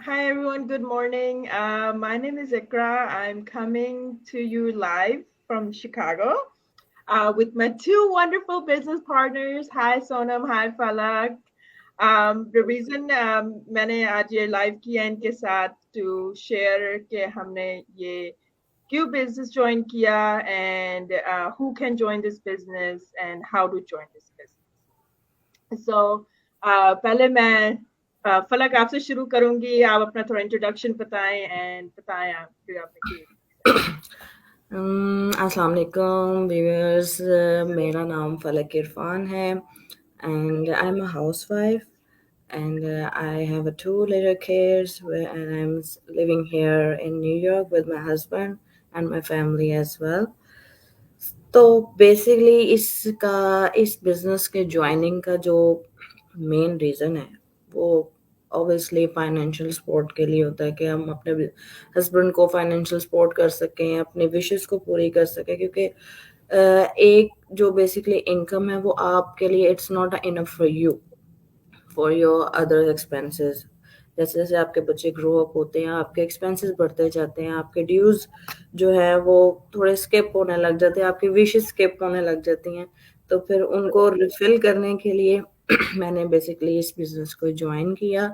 Hi everyone, good morning. My name is Ikra. I'm coming to you live from Chicago with my two wonderful business partners. Hi Sonam, hi Falak. The reason मैंने आज ये live किया इनके साथ to share कि हमने ये क्यों business join किया and who can join this business and how to join this business. So पहले मैं फलक आपसे शुरू करूंगी आप अपना थोड़ा इंट्रोडक्शन बताएं एंड बताएं आप फिर आपने अस्सलाम वालेकुम व्यूअर्स मेरा नाम फलक इरफान है and I'm a housewife and I have two little kids and I'm living here in New York with my husband and my family as well. तो बेसिकली इस बिजनेस के ज्वाइनिंग का जो मेन रीज़न है वो ऑब्वियसली फाइनेंशियल सपोर्ट के लिए होता है कि हम अपने हस्बैंड को फाइनेंशियल सपोर्ट कर सकें, अपनी विशेस को पूरी कर सकें, क्योंकि एक जो बेसिकली इनकम है वो आपके लिए it's not enough for your other expenses. जैसे जैसे आपके बच्चे ग्रो अप होते हैं आपके एक्सपेंसेस बढ़ते जाते हैं, आपके ड्यूज जो है वो थोड़े स्किप होने लग जाते हैं, आपकी विशेस स्किप होने लग जाती हैं। तो फिर उनको रिफिल करने के लिए मैंने बेसिकली इस बिजनेस को ज्वाइन किया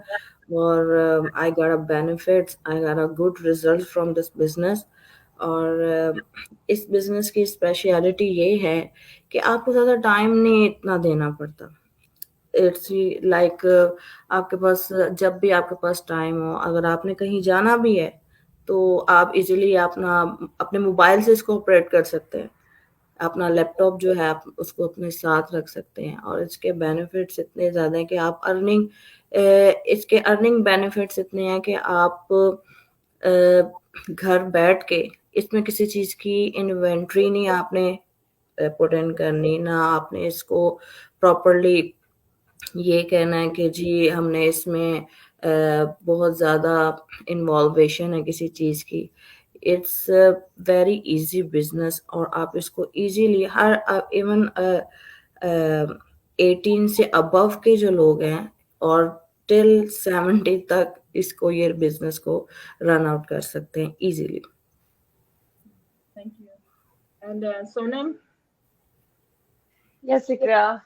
और I got a benefits, I got a good result from this business. और इस बिजनेस की स्पेशलिटी ये है कि आपको ज़्यादा टाइम नहीं इतना देना पड़ता। इट्स लाइक आपके पास जब भी आपके पास टाइम हो, अगर आपने कहीं जाना भी है तो आप इजीली अपना अपने मोबाइल से इसको ऑपरेट कर सकते हैं। अपना लैपटॉप जो है आप उसको अपने साथ रख सकते हैं और इसके बेनिफिट्स इतने ज़्यादा हैं कि आप इसके अर्निंग बेनिफिट्स इतने हैं कि आप घर बैठ के इसमें किसी चीज़ की इन्वेंट्री नहीं आपने पुट इन करनी, ना आपने इसको प्रॉपरली ये कहना है कि जी हमने इसमें बहुत ज़्यादा इन्वॉल्वेशन है किसी चीज़ की। इट्स वेरी इजी बिजनेस और आप इसको इजीली इवन 18 से अबव के जो लोग हैं और टिल 70 तक इसको ये बिजनेस को रन आउट कर सकते हैं easily. Thank you. And Sonam, Yes, Ikra.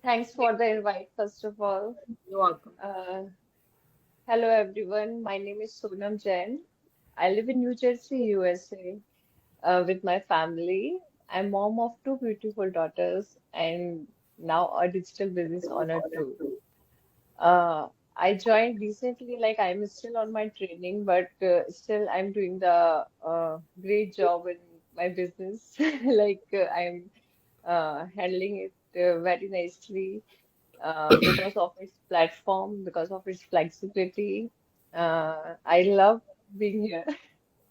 Thanks for the invite, first of all. you're welcome. Uh, Hello, everyone. My name is Sonam Jain. I live in New Jersey, USA, with my family. I'm mom of two beautiful daughters and now a digital business owner too. I joined recently, like I'm still on my training, but still I'm doing the great job in my business. Like I'm handling it very nicely because of its platform, because of its flexibility. I love being here.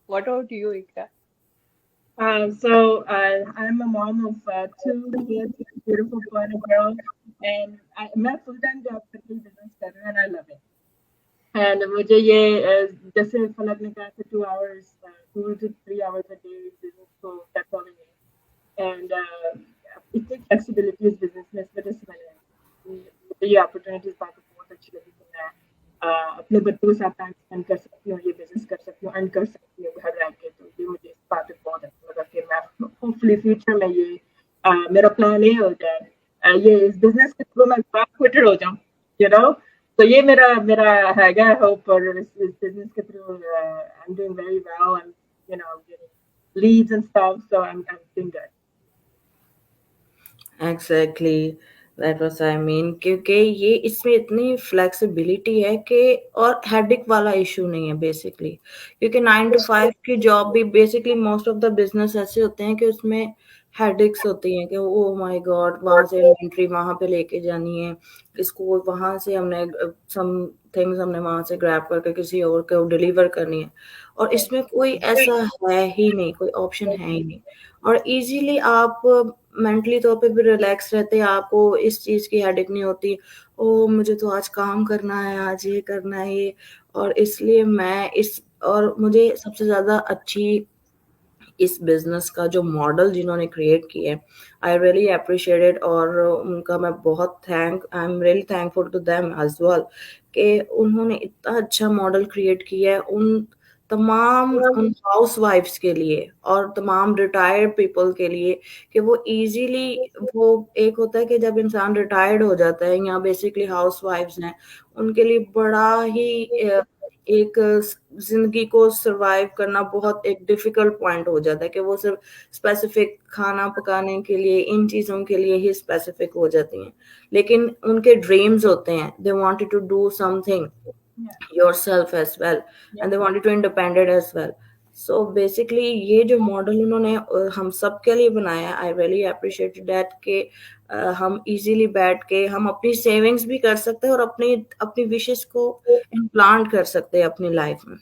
What about you, Ikra? I'm a mom of two kids, a beautiful boy and a girl, and मैं full time job करके business कर रही हूँ and I love it. And मुझे ये जैसे फलक ने कहा कि 2 hours, 2 to 3 hours a day business को that's all I need. And इतनी flexibility इस business में इस वजह से मुझे ये opportunities पाकर बहुत अच्छी लगी कि मैं अपने बच्चों के साथ टाइम स्पेंड कर सकती हूँ, ये बिजनेस कर सकती हूँ, अर्न कर सकती हूँ घर रह के। तो ये मुझे इस बात पे बहुत अच्छा लगा कि मैं होपफुली फ्यूचर में ये मेरा प्लान ये होता है ये इस बिजनेस के थ्रू मैं जॉब क्विटर हो जाऊँ, यू नो। तो ये मेरा मेरा हैगा होप और इस बिजनेस के through I am doing very well and you know getting leads and stuff, so I'm doing good. Exactly that was I mean, क्योंकि ये इसमें इतनी फ्लेक्सिबिलिटी है कि और हेडेक वाला इशू नहीं है बेसिकली। क्योंकि 9 to 5 की जॉब भी basically most of the business ऐसे होते हैं कि उसमें हेडेक्स होती हैं कि ओ माय गॉड वहां से इन्वेंट्री वहां पे लेके जानी है, इसको वहां से हमने सम थिंग्स हमने वहां से ग्रैब करके किसी और को डिलीवर करनी है। और इसमें कोई ऐसा है ही नहीं, कोई ऑप्शन है ही नहीं। और इजीली आप मेंटली तौर पे भी रिलैक्स रहते हैं, आपको इस चीज़ की हेडेक नहीं होती, ओ मुझे तो आज काम करना है, आज ये करना है ये। और इसलिए मैं इस और मुझे सबसे ज़्यादा अच्छी इस बिजनेस का जो मॉडल जिन्होंने क्रिएट किया है, आई रियली अप्रिशिएट इट, और उनका मैं बहुत I am really thankful to them as well कि उन्होंने इतना अच्छा मॉडल क्रिएट किया है उन हाउस वाइफ्स के लिए और तमाम रिटायर्ड पीपल के लिए, कि वो इजीली, वो एक होता है कि जब इंसान रिटायर्ड हो जाता है या बेसिकली हाउस वाइफ्स हैं, उनके लिए बड़ा ही एक जिंदगी को सरवाइव करना बहुत एक डिफिकल्ट पॉइंट हो जाता है कि वो सिर्फ स्पेसिफिक खाना पकाने के लिए, इन चीजों के लिए ही स्पेसिफिक हो जाती हैं, लेकिन उनके ड्रीम्स होते हैं, they wanted to do something yourself as well, and they wanted to independent as well. So basically ये जो मॉडल उन्होंने हम सब के लिए बनाया, आई रियली अप्रिशिएट दैट कि हम इजीली बैठ के हम अपनी सेविंग्स भी कर सकते हैं और अपनी अपनी विशेस को इम्प्लांट कर सकते हैं अपनी लाइफ में,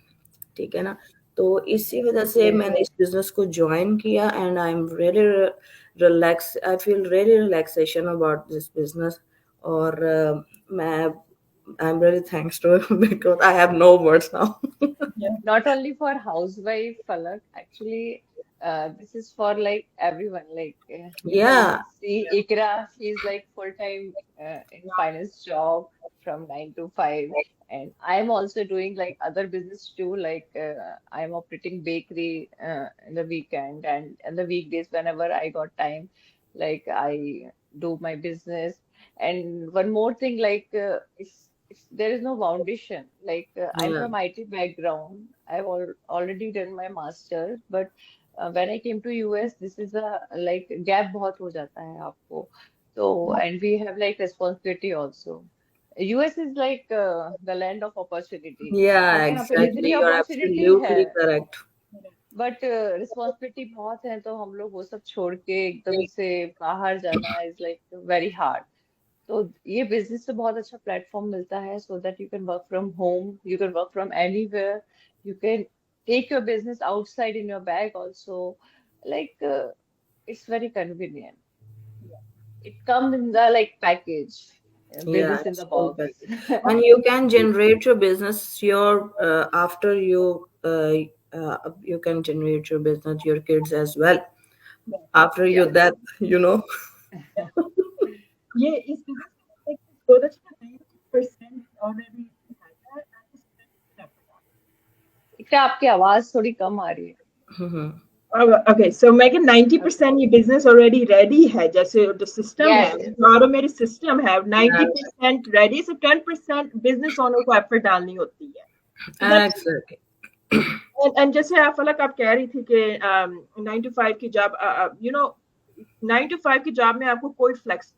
ठीक है ना। तो इसी वजह से मैंने इस बिजनेस को ज्वाइन किया and I am really relax, I feel really relaxation about this business, और मैं I'm really thanks to him because I have no words now. Not only for housewife, Falak, actually, this is for like everyone. Like, you Yeah, can see Ikra, she's like full-time in finance job from 9 to 5. And I'm also doing like other business too. Like, I'm operating bakery in the weekend and in the weekdays whenever I got time, like I do my business. And one more thing, like, there is no foundation. Like, I'm yeah, from IT background. I've already done my master's, but when I came to US, this is a like gap बहुत हो जाता है आपको. So, and we have like responsibility also. US is like the land of opportunity. yeah, लेकिन यहाँ पे exactly. इतनी You're opportunity है, absolutely correct. बट रिस्पॉन्सिबिलिटी बहुत है, तो हम लोग वो सब छोड़ के एकदम से बाहर जाना इज लाइक वेरी हार्ड. तो ये बिजनेस से बहुत अच्छा प्लेटफॉर्म मिलता है, so that you can work from home, you can work from anywhere, you can take your business outside in your bag also. Like it's very convenient. It comes in the like package, Yeah, business in it's the full box. package. And you can generate your business, after you can generate your business, your kids as well, after Yeah. your death, you know. ये इस business में बहुत अच्छा 90% already है. इकरा, आपकी आवाज थोड़ी कम आ रही है. Mhm. Okay, so Megan, 90% ये business already ready है, जैसे the system है, Yes. automated system है, 90% ready, so 10% business owner को effort डालनी होती है. So that's Exactly. and जैसे आप फलक आप कह रही थी कि 9 to 5 की जॉब, you know 9 to 5 की जॉब में आपको कोई फ्लेक्स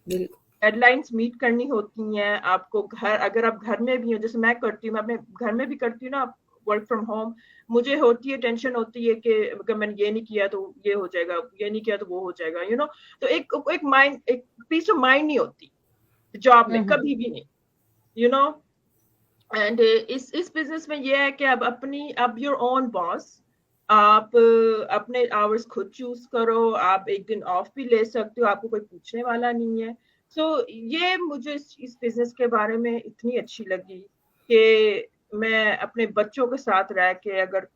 डेडलाइंस मीट करनी होती हैं. आपको घर, अगर आप घर में भी हो, जैसे मैं करती हूँ, मैं अपने घर में भी करती हूँ ना वर्क फ्रॉम होम, मुझे होती है, टेंशन होती है कि अगर मैंने ये नहीं किया तो ये हो जाएगा, ये नहीं किया तो वो हो जाएगा, यू नो. तो एक माइंड, एक पीस ऑफ माइंड नहीं होती जॉब में, कभी भी नहीं, यू नो. एंड इस बिजनेस में ये है कि आप योर ओन बॉस, आप अपने आवर्स खुद चूज करो, आप एक दिन ऑफ भी ले सकते हो, आपको कोई पूछने वाला नहीं है. सो ये मुझे इस बिजनेस के बारे में इतनी अच्छी लगी कि मैं अपने बच्चों के साथ रह के अगर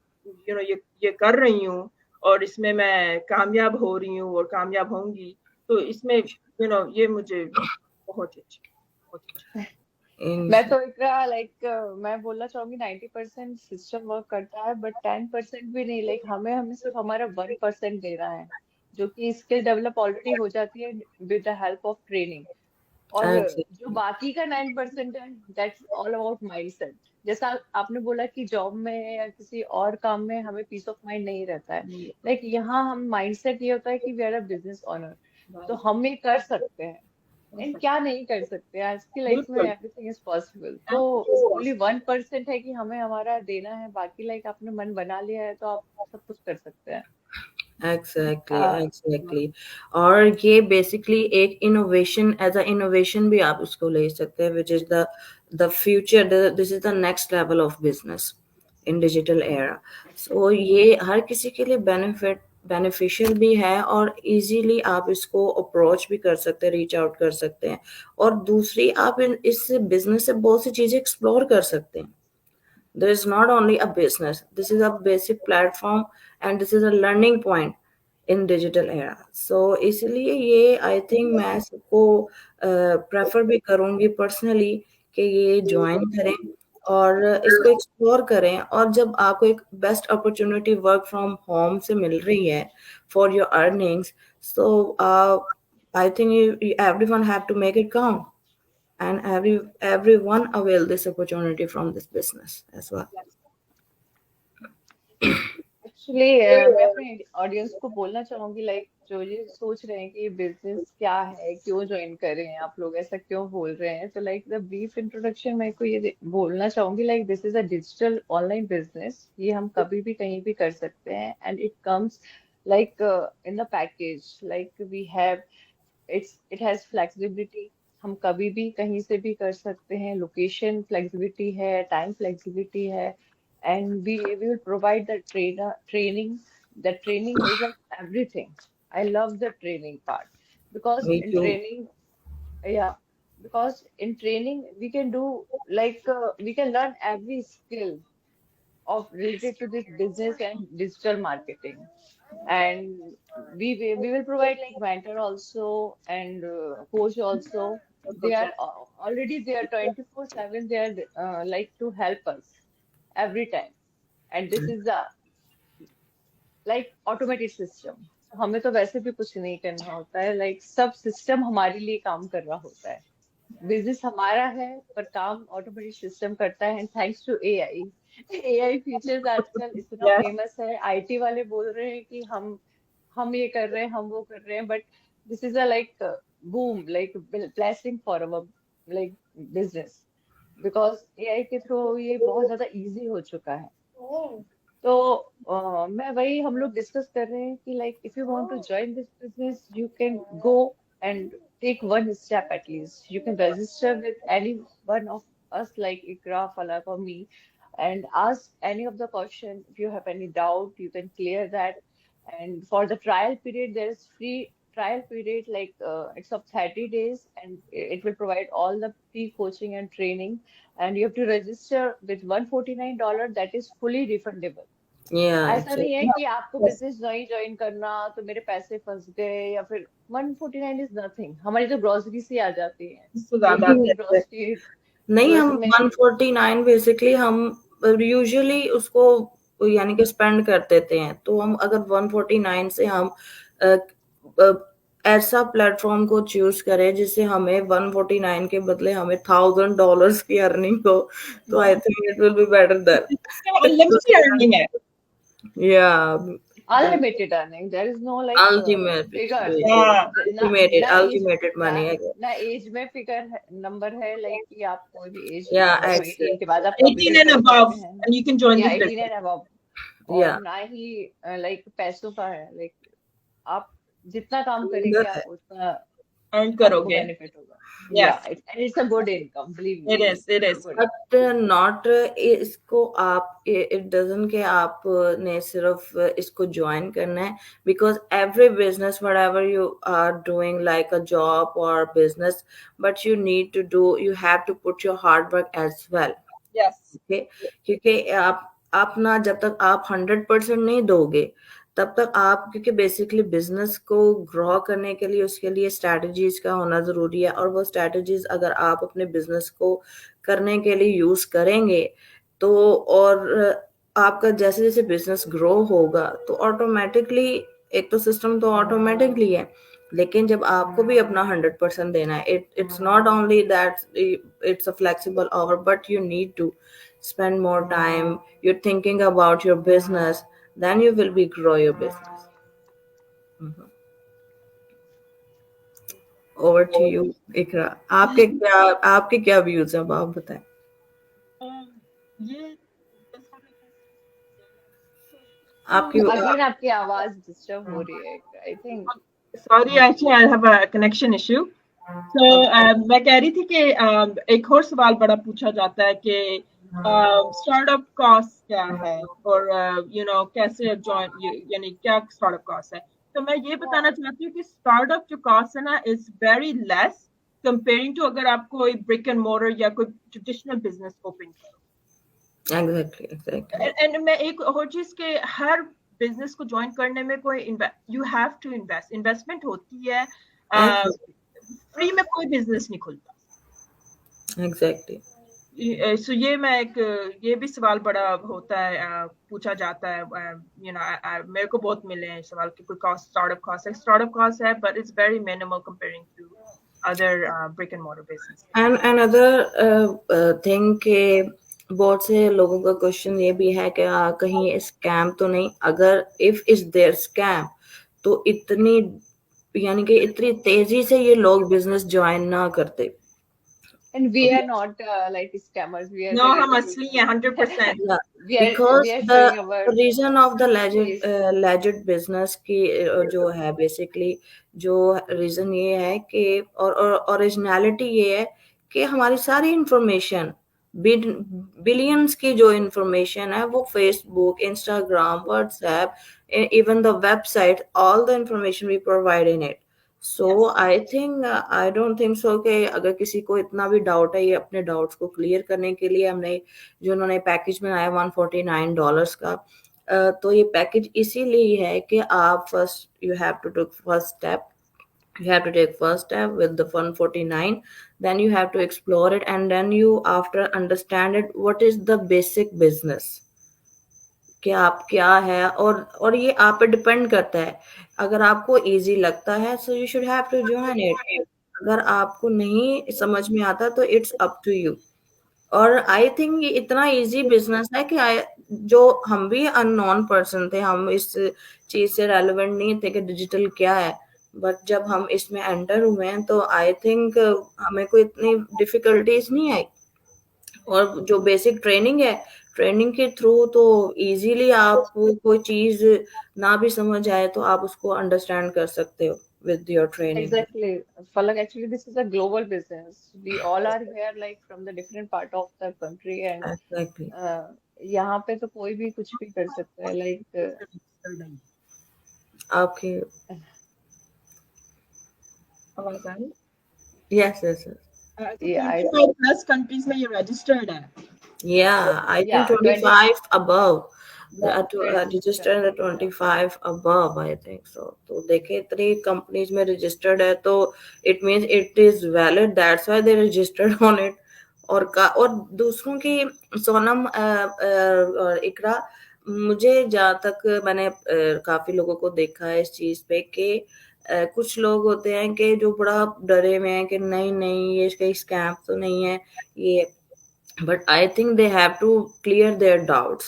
यू नो ये कर रही हूँ और इसमें मैं कामयाब हो रही हूँ और कामयाब होंगी, तो इसमें यू नो ये मुझे बहुत अच्छा. मैं तो इकरा लाइक मैं बोलना चाहूंगी 90% सिस्टम वर्क करता है, बट 10% भी नहीं. लाइक हमें सिर्फ हमारा 1% देना है, जो कि स्किल डेवलप ऑलरेडी हो जाती है with the help of training. और जो बाकी का 9% है, दैट्स ऑल अबाउट माइंडसेट. जैसा आपने बोला कि जॉब में या किसी और काम में हमें पीस ऑफ माइंड नहीं रहता है, लाइक यहाँ हम माइंडसेट ये होता है कि we are a business owner, तो हम ये कर सकते हैं. एंड क्या नहीं कर सकते, आज की लाइफ में एवरीथिंग इज पॉसिबल. तो ओनली 1% है कि हमें हमारा देना है, बाकी लाइक आपने मन बना लिया है तो आप सब कुछ कर सकते हैं. एग्जैक्टली. और ये बेसिकली एक इनोवेशन, एज अ इनोवेशन भी आप इसको ले सकते हैं, which is the future, this is the next level of business in digital era. So ये हर किसी के लिए बेनिफिशियल भी है, और इजीली आप इसको अप्रोच भी कर सकते हैं, रीच आउट कर सकते हैं, और दूसरी आप इस बिजनेस से बहुत सी चीजें एक्सप्लोर कर सकते हैं. There is not only a business, this is a basic platform and this is a learning point in digital era. So इसलिए ये आई थिंक मैं सबको प्रेफर भी करूँगी पर्सनली कि ये ज्वाइन करें और इसको एक्सप्लोर करें. और जब आपको एक best opportunity work from home से मिल रही है for your earnings, so I think everyone have to make it count and everyone avail this opportunity from this business as well. Actually मैं अपने ऑडियंस को बोलना चाहूंगी, लाइक जो ये सोच रहे हैं कि बिजनेस क्या है, क्यों ज्वाइन कर रहे हैं आप लोग, ऐसा क्यों बोल रहे हैं, तो लाइक द ब्रीफ इंट्रोडक्शन मैं को ये बोलना चाहूंगी, like this is a digital online business. ये हम कभी भी कहीं भी कर सकते हैं and it comes like in the package, like we have it has flexibility. हम कभी भी कहीं से भी कर सकते हैं, लोकेशन फ्लेक्सिबिलिटी है, टाइम फ्लेक्सिबिलिटी है, and we will provide the training. The training is of everything. I love the training part because Me in too. training, yeah, because in training we can do like we can learn every skill of related to this business and digital marketing. And we will provide like mentor also and coach also. They are already they are 24/7. They are like to help us every time. And this is the like automated system. हमें तो वैसे भी कुछ नहीं करना होता है, like सब सिस्टम हमारे लिए काम कर रहा होता है. बिजनेस हमारा है पर काम ऑटोमेटिक सिस्टम करता है. And thanks to AI. AI features आजकल इतना Yes. फेमस है. आईटी वाले बोल रहे हैं कि हम ये कर रहे हैं, हम वो कर रहे हैं, but this is a like boom, like blessing for our like business, because AI के थ्रू ये बहुत ज्यादा इजी हो चुका है. तो मैं वही हम लोग डिस्कस कर रहे हैं कि like if you want to join this business you can go and take one step at least. You can register with any one of us like Ikra, Falak or me, and ask any of the question. If you have any doubt, you can clear that. And for the trial period, there is free trial period, like it's of 30 days, and it will provide all the free coaching and training. And you have to register with $149. That is fully refundable. Yeah, ऐसा नहीं है exactly. कि आपको Yes. Business नहीं join करना तो मेरे पैसे फंस गए, या फिर 149 इज नथिंग. हमारी तो ग्रोसरी से आ जाती है. इससे ज्यादा एक आते हैं. ग्रोसरी नहीं, हम में 149 बेसिकली हम यूजुअली उसको यानी कि स्पेंड कर देते हैं. तो हम अगर 149 से हम अ, अ, ऐसा प्लेटफॉर्म को चूज करें जिससे हमें 149 के बदले हमें $1000 की अर्निंग हो, तो I think it will be better then. Unlimited earning है. या unlimited earning. There is no like ultimate figure. Yeah. ultimated ना एज ultimated ना money again. ना एज में फिगर नंबर है, लाइक कि आप कोई भी एज Yeah, मतलब 18 exactly. के बाद आप 18 कभी भी and कर above, सकते हैं. and you can join या this 18 business. And above. और Yeah. ना ही लाइक पैसों का है, लाइक आप जितना काम करेंगे आप उतना Earn आपको करोगे. बेनिफिट होगा. या Yes. And it's a good income, believe me. It is. It is. But not इसको आप इट डजंट कि आप ने सिर्फ इसको ज्वाइन करना है, because every business whatever you are doing like a job और business, but you need to do you have to put your hard work as well. Yes. Okay, क्योंकि आप ना जब तक आप 100% नहीं दोगे तब तक आप, क्योंकि बेसिकली बिजनेस को ग्रो करने के लिए उसके लिए स्ट्रैटेजीज का होना जरूरी है. और वो स्ट्रैटेजीज अगर आप अपने बिजनेस को करने के लिए यूज करेंगे तो, और आपका जैसे जैसे बिजनेस ग्रो होगा तो ऑटोमेटिकली, एक तो सिस्टम तो ऑटोमेटिकली है, लेकिन जब आपको भी अपना 100% देना है, it's not only that it's a flexible hour, but you need to spend more time, you're thinking about your business, then you will be grow your business. Mhm. Over to you, Ikra. आपके क्या views हैं, आप बताएं. ये आपकी again आपकी आवाज disturb हो रही है, I think. Sorry, actually, I have a connection issue. So, मैं कह रही थी कि एक और सवाल बड़ा पूछा जाता है कि स्टार्टअप कॉस्ट क्या है, और कैसे ज्वाइन, यानी क्या स्टार्टअप कॉस्ट है. तो मैं ये बताना चाहती हूँ कि स्टार्टअप जो कॉस्ट है ना is very less comparing to अगर आप कोई ब्रिक एंड मोटर या कोई ट्रेडिशनल बिजनेस ओपन करो. Exactly. एंड मैं एक और चीज के हर बिजनेस को ज्वाइन करने में कोई यू हैव टू इन्वेस्टमेंट होती है. Exactly. फ्री में कोई बिजनेस नहीं खुलता. Exactly. सो ये भी सवाल बड़ा होता है, पूछा जाता है. मेरे को बहुत मिले हैं सवाल कि कोई कॉस्ट स्टार्टअप कॉस्ट है, but it's very minimal comparing to other brick and mortar business. And another thing के बहुत से लोगों का क्वेश्चन ये भी है कि कहीं स्कैम तो नहीं. अगर इफ इज देयर स्कैम, तो इतनी यानी कि इतनी तेजी से ये लोग बिजनेस ज्वाइन ना करते. And we are not like scammers. We are no, very हम असली हैं 100%. Yeah, we are because we are the showing our reason of the face. legit business की जो है basically जो reason ये है कि और originality ये है कि हमारी सारी information बिलियंस की जो information है वो Facebook, Instagram, WhatsApp, even the website, all the information we provide in it. So I think I don't think so कि अगर किसी को इतना भी डाउट है, ये अपने डाउट्स को क्लियर करने के लिए हमने जो उन्होंने पैकेज बनाया $149 का, तो ये पैकेज इसीलिए है कि आप first you have to take first step. You have to take first step with the 149, then you have to explore it, and then you after understand it what is the basic business कि आप क्या है. और ये आप पे depend करता है. अगर आपको इजी लगता है so you should have to join it. अगर आपको नहीं समझ में आता तो इट्स अप टू यू. और आई थिंक ये इतना इजी बिजनेस है कि जो हम भी अननोन पर्सन थे, हम इस चीज से रेलेवेंट नहीं थे कि डिजिटल क्या है, बट जब हम इसमें एंटर हुए हैं तो आई थिंक हमें कोई इतनी डिफिकल्टीज नहीं आई. और जो बेसिक ट्रेनिंग है, ट्रेनिंग के थ्रू तो इजीली आपको कोई चीज ना भी समझ आए तो आप उसको अंडरस्टैंड कर सकते हो with your training. Exactly. Falak, actually, this is a global business. We all are here, like from the different part of the country, and exactly. uh, यहाँ पे तो कोई भी कुछ भी कर सकता है. Like आपकी आवाज आ रही? Yes yes yes. yeah, I 25+ countries में ये रजिस्टर्ड है. Yeah, I think yeah, 25 above. Yeah. Registered at 25 above, I think so. तो देखे इतनी कंपनीज में रजिस्टर्ड है तो it means it is valid. That's why they registered on it. और दूसरों की सोनम और इकरा, मुझे जहाँ तक मैंने काफी लोगों को देखा है इस चीज पे कि कुछ लोग होते हैं कि जो बड़ा डरे हुए हैं कि नहीं नहीं ये कहीं स्कैम तो नहीं है ये. But I think they have to clear their doubts,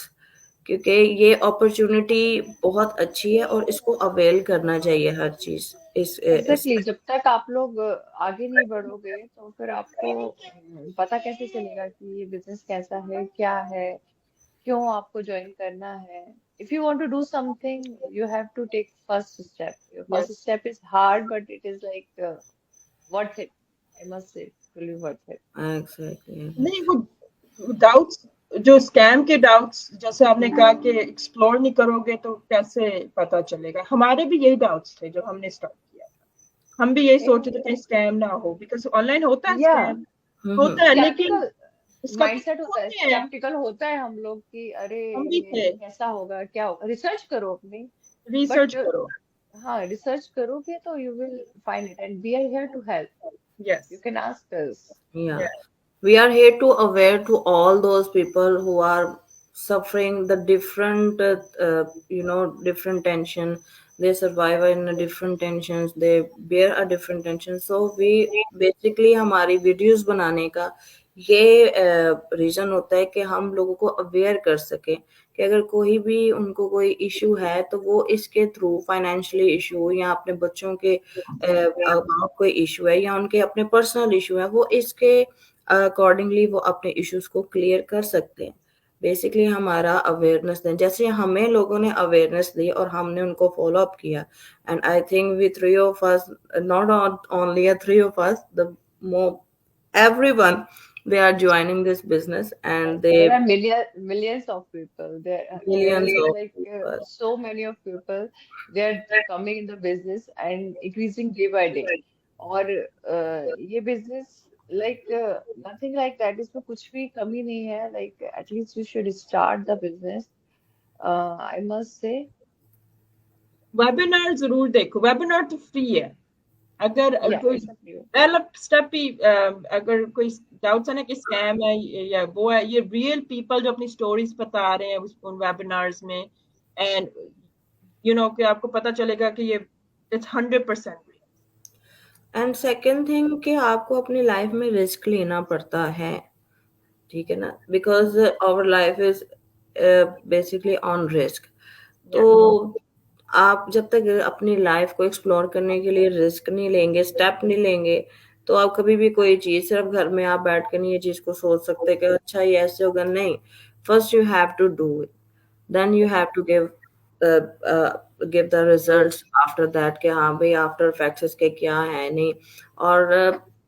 क्योंकि ये अपॉर्चुनिटी बहुत अच्छी है और इसको अवेल करना चाहिए हर चीज इस exactly. जब तक आप लोग आगे नहीं बढ़ोगे तो फिर आपको पता कैसे चलेगा कि ये बिजनेस कैसा है, क्या है, क्यों आपको ज्वाइन करना है. If you want to do something, you have to take first step. Your first Yes. step is hard, but it is like worth it. I must say, really worth it. Exactly. नहीं, वो doubts जो scam के doubts, जैसे आपने कहा कि explore नहीं करोगे तो कैसे पता चलेगा. हमारे भी यही डाउट्स थे जब हमने स्टार्ट किया. हम भी यही सोचते थे कि स्कैम ना हो, बिकॉज ऑनलाइन होता है Yeah. स्कैम, होता है, लेकिन Skeptical इसका माइंडसेट होता है, होते हैं. skeptical होता है हम लोग कि अरे हम भी थे. ये कैसा होगा, क्या होगा. रिसर्च करो अपनी, रिसर्च बट करो. हाँ, रिसर्च करोगे तो you will find it, and we are here to help. Yes. You can ask us. Yeah, we are here to aware to all those people who are suffering the different different tension. They survive in a different tensions, they bear a different tension. So we basically हमारी videos बनाने का ये reason होता है कि हम लोगों को अवेयर कर सके कि अगर कोई भी उनको कोई इशू है तो वो इसके थ्रू फाइनेंशियली इशू या अपने बच्चों के अबाउट कोई इशू है या उनके अपने पर्सनल इशू है, वो इसके अकॉर्डिंगली वो अपने इश्यूज को क्लियर कर सकते हैं. बेसिकली हमारा अवेयरनेस दें, जैसे हमें लोगों ने अवेयरनेस दी और हमने उनको फॉलो अप किया. And I think we three of us, not only three of us, the everyone, they are joining this business and they There are millions of people. There millions is of like people. so many of people. They are coming in the business and increasing day by day. और ये business nothing like that. इसमें कुछ भी कमी नहीं है. Like at least you should start the business. I must say. Webinar जरूर देखो, वेबिनार तो फ्री है। अगर Yeah, कोई it's up to you. पहला स्टेप ही अगर कोई डाउट्स है ना कि स्कैम है या वो है, ये रियल पीपल जो अपनी स्टोरीज बता रहे हैं उन वेबिनार्स में, एंड यू नो कि आपको पता चलेगा कि ये इट्स 100%। एंड सेकेंड थिंग कि आपको अपनी लाइफ में रिस्क लेना पड़ता है, ठीक है ना, because our life is basically on risk. तो आप जब तक अपनी लाइफ को एक्सप्लोर करने के लिए रिस्क नहीं लेंगे, स्टेप नहीं लेंगे, तो आप कभी भी कोई चीज सिर्फ घर में आप बैठ कर नहीं ये चीज को सोच सकते कि अच्छा ये ऐसे होगा। नहीं, first you have to do it, then you have to give the results after that कि हाँ भाई आफ्टर इफेक्ट्स इसके क्या है नहीं। और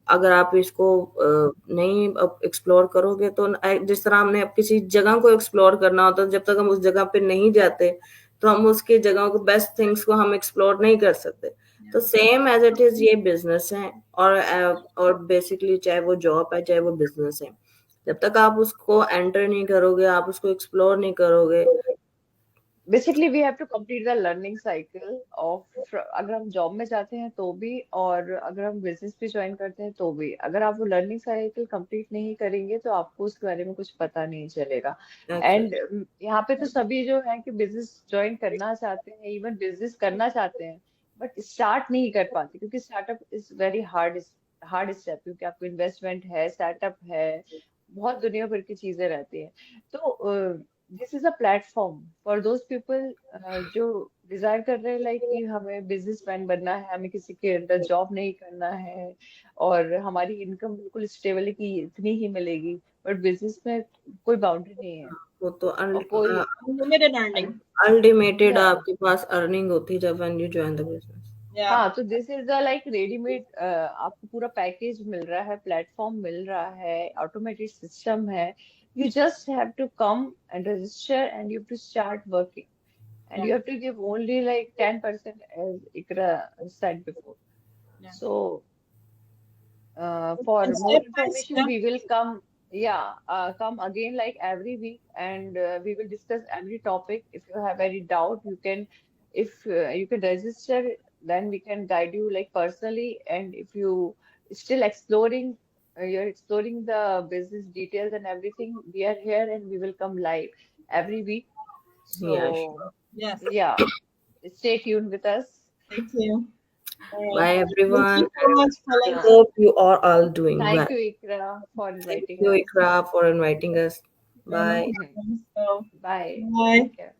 अगर आप इसको नहीं एक्सप्लोर करोगे तो जिस तरह हमने अब किसी जगह को एक्सप्लोर करना होता है, जब तक हम उस जगह पे नहीं जाते तो हम उसकी जगहों को बेस्ट थिंग्स को हम एक्सप्लोर नहीं कर सकते। तो सेम एज इट इज ये बिजनेस है, और बेसिकली चाहे वो जॉब है चाहे वो बिजनेस है, जब तक आप उसको एंटर नहीं करोगे, आप उसको एक्सप्लोर नहीं करोगे। Basically, we have to complete the learning cycle of अगर हम जॉब में जाते हैं तो भी, और अगर हम बिजनेस भी ज्वाइन करते हैं तो भी, अगर आप वो लर्निंग साइकिल कंप्लीट नहीं करेंगे तो आपको उसके बारे में कुछ पता नहीं चलेगा। एंड यहाँ पे तो सभी जो है कि बिजनेस ज्वाइन करना चाहते हैं, इवन बिजनेस करना चाहते हैं, बट स्टार्ट नहीं कर पाते क्योंकि startup is very hard step, क्योंकि आपको इन्वेस्टमेंट है, स्टार्टअप है, बहुत दुनिया भर की चीजें रहती हैं। तो this is a platform for those people जो डिजायर कर रहे हैं लाइक कि हमें बिजनेसमैन बनना है, हमें किसी के अंडर जॉब नहीं करना है, और हमारी इनकम बिल्कुल स्टेबल है कि इतनी ही मिलेगी। बट बिजनेस में कोई बाउंड्री नहीं है वो तो और कोई अनलिमिटेड अर्निंग, अल्टीमेटेड या आपके पास अर्निंग होती है जब when you join the business. हाँ, तो this is the like readymade, आपको पूरा पैकेज मिल रहा है, प्लेटफॉर्म मिल रहा है, ऑटोमेटेड सिस्टम है। You just have to come and register and you have to start working, and you have to give only like 10% as Ikra said before. So, for and more step by information, step, we will come again like every week, and we will discuss every topic. If you have any doubt, if you can register, then we can guide you like personally. And if you still exploring, you're exploring the business details and everything, we are here and we will come live every week. Yes. So, yes, yeah, stay tuned with us. thank you. Bye Thank everyone. you so much, I Yeah. hope you are all doing Thank well. you, Ikra, for Thank inviting you, us. Ikra, for inviting us. Bye. So, Bye. bye. Take care.